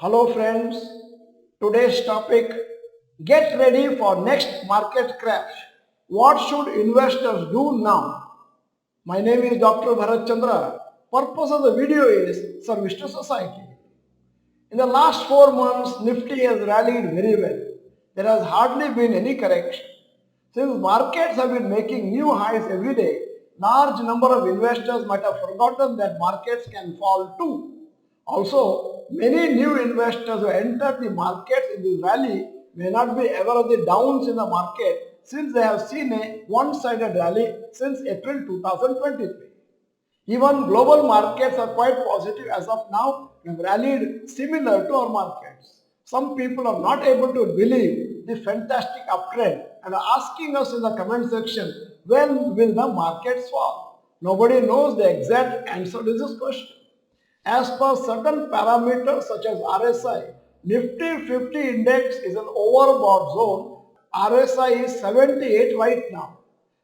Hello friends, today's topic, get ready for next market crash. What should investors do now? My name is Dr. Bharath. Purpose of the video is service to society. In the last 4 months, Nifty has rallied very well. There has hardly been any correction. Since markets have been making new highs every day, large number of investors might have forgotten that markets can fall too. Also, many new investors who entered the markets in this rally may not be aware of the downs in the market since they have seen a one-sided rally since April 2023. Even global markets are quite positive as of now and have rallied similar to our markets. Some people are not able to believe the fantastic uptrend and are asking us in the comment section, when will the markets fall? Nobody knows the exact answer to this question. As per certain parameters such as RSI, Nifty 50 index is an overbought zone. RSI is 78 right now.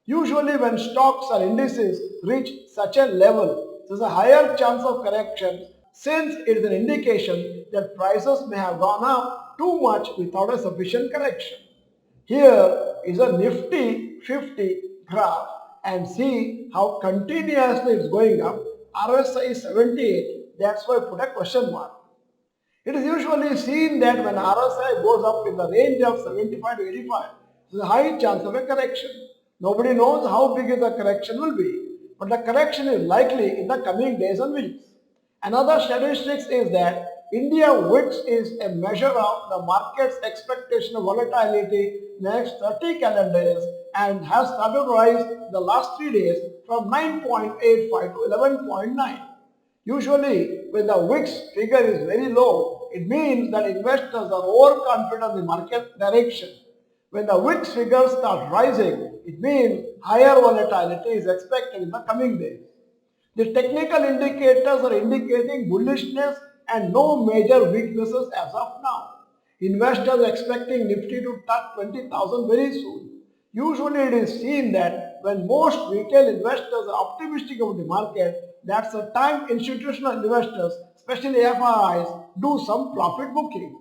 Usually when stocks or indices reach such a level, there is a higher chance of correction since it is an indication that prices may have gone up too much without a sufficient correction. Here is a Nifty 50 graph and see how continuously it's going up. RSI is 78, that's why I put a question mark. It is usually seen that when RSI goes up in the range of 75 to 85, there is a high chance of a correction. Nobody knows how big the correction will be, but the correction is likely in the coming days and weeks. Another statistics is that India VIX is a measure of the market's expectation of volatility next 30 calendar days and has started to rise in the last 3 days from 9.85 to 11.9. Usually, when the VIX figure is very low, it means that investors are overconfident in the market direction. When the VIX figures start rising, it means higher volatility is expected in the coming days. The technical indicators are indicating bullishness and no major weaknesses as of now. Investors are expecting Nifty to touch 20,000 very soon. Usually it is seen that when most retail investors are optimistic about the market, that's the time institutional investors, especially FIIs, do some profit booking.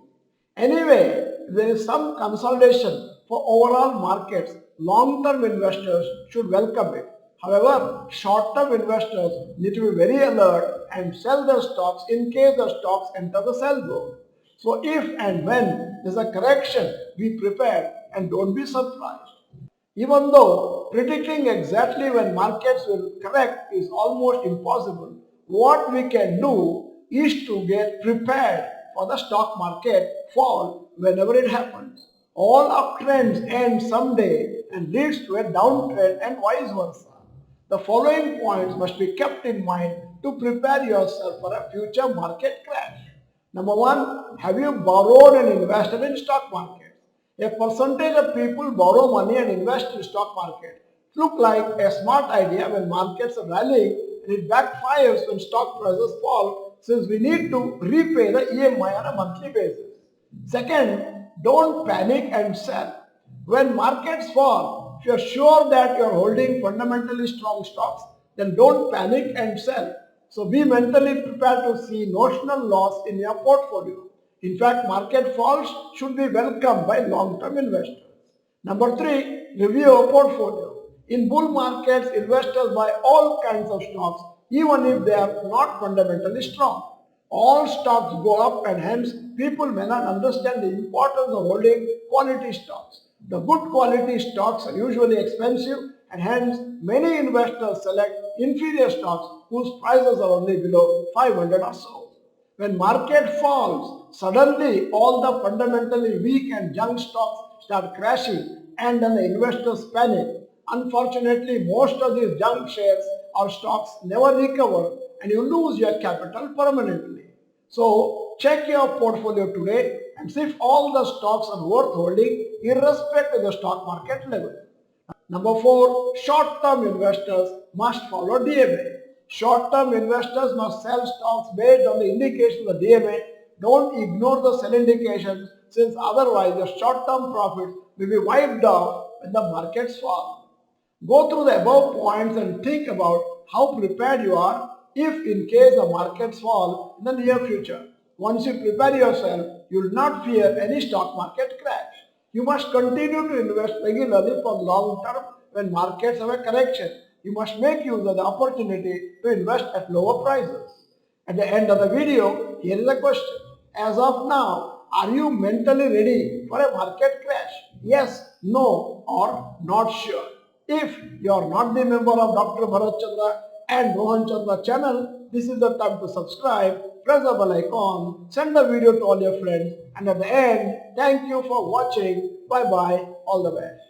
Anyway, there is some consolidation for overall markets. Long-term investors should welcome it. However, short-term investors need to be very alert and sell their stocks in case the stocks enter the sell zone. So if and when there is a correction, be prepared and don't be surprised. Even though predicting exactly when markets will correct is almost impossible, what we can do is to get prepared for the stock market fall whenever it happens. All uptrends end someday and leads to a downtrend and vice versa. The following points must be kept in mind to prepare yourself for a future market crash. Number one, have you borrowed and invested in stock market? A percentage of people borrow money and invest in stock market. It looks like a smart idea when markets are rallying and it backfires when stock prices fall since we need to repay the EMI on a monthly basis. Second, don't panic and sell. When markets fall, if you are sure that you are holding fundamentally strong stocks, then don't panic and sell. So be mentally prepared to see notional loss in your portfolio. In fact, market falls should be welcomed by long-term investors. Number three, review your portfolio. In bull markets, investors buy all kinds of stocks even if they are not fundamentally strong. All stocks go up and hence people may not understand the importance of holding quality stocks. The good quality stocks are usually expensive and hence many investors select inferior stocks whose prices are only below 500 or so. When market falls, suddenly all the fundamentally weak and junk stocks start crashing and then the investors panic. Unfortunately, most of these junk shares or stocks never recover and you lose your capital permanently. So check your portfolio today and see if all the stocks are worth holding irrespective of the stock market level. Number four, short-term investors must follow DMA. Short-term investors must sell stocks based on the indications of the DMA. Don't ignore the sell indications since otherwise your short-term profits will be wiped off when the markets fall. Go through the above points and think about how prepared you are if in case the markets fall in the near future. Once you prepare yourself, you will not fear any stock market crash. You must continue to invest regularly for long term when markets have a correction. You must make use of the opportunity to invest at lower prices. At the end of the video, here is a question. As of now, are you mentally ready for a market crash? Yes, no, or not sure. If you are not the member of Dr. Bharath Chandra and Mohan Chandra channel, this is the time to subscribe, press the bell icon, send the video to all your friends, and at the end, thank you for watching. Bye bye, all the best.